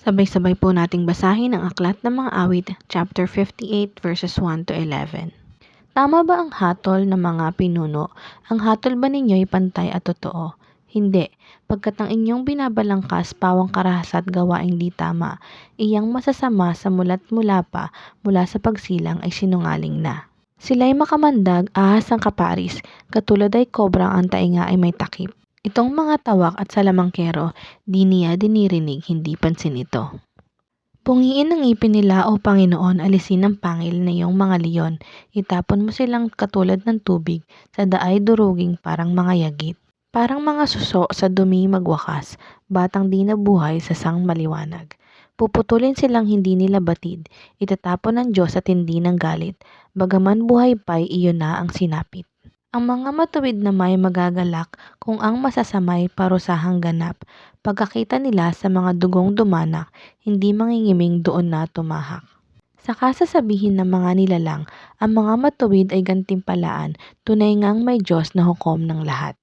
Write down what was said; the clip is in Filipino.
Sabay-sabay po nating basahin ang Aklat ng Mga Awit, chapter 58, verses 1 to 11. Tama ba ang hatol ng mga pinuno? Ang hatol ba ninyo'y pantay at totoo? Hindi, pagkat ang inyong binabalangkas pawang karahas at gawaing di tama, iyang masasama sa mula't mula pa mula sa pagsilang ay sinungaling na. Sila'y makamandag, ahas ang kaparis, katulad ay kobrang ang tainga ay may takip. Itong mga tawak at salamangkero, di niya dinirinig, hindi pansin ito. Pungiin ang ngipin nila, o Panginoon, alisin ang pangil na iyong mga leon. Itapon mo silang katulad ng tubig, sa daay duruging parang mga yagit. Parang mga suso sa dumi magwakas, batang di nabuhay sa sang maliwanag. Puputulin silang hindi nila batid, itatapon ng Diyos sa tindi ng galit, bagaman buhay pa'y iyon na ang sinapit. Ang mga matuwid na may magagalak kung ang masasamay parusahang ganap. Pagkakita nila sa mga dugong dumanak, hindi mangingiming doon na tumahak. Saka sasabihin ng mga nilalang, ang mga matuwid ay gantimpalaan, tunay ngang may Diyos na hukom ng lahat.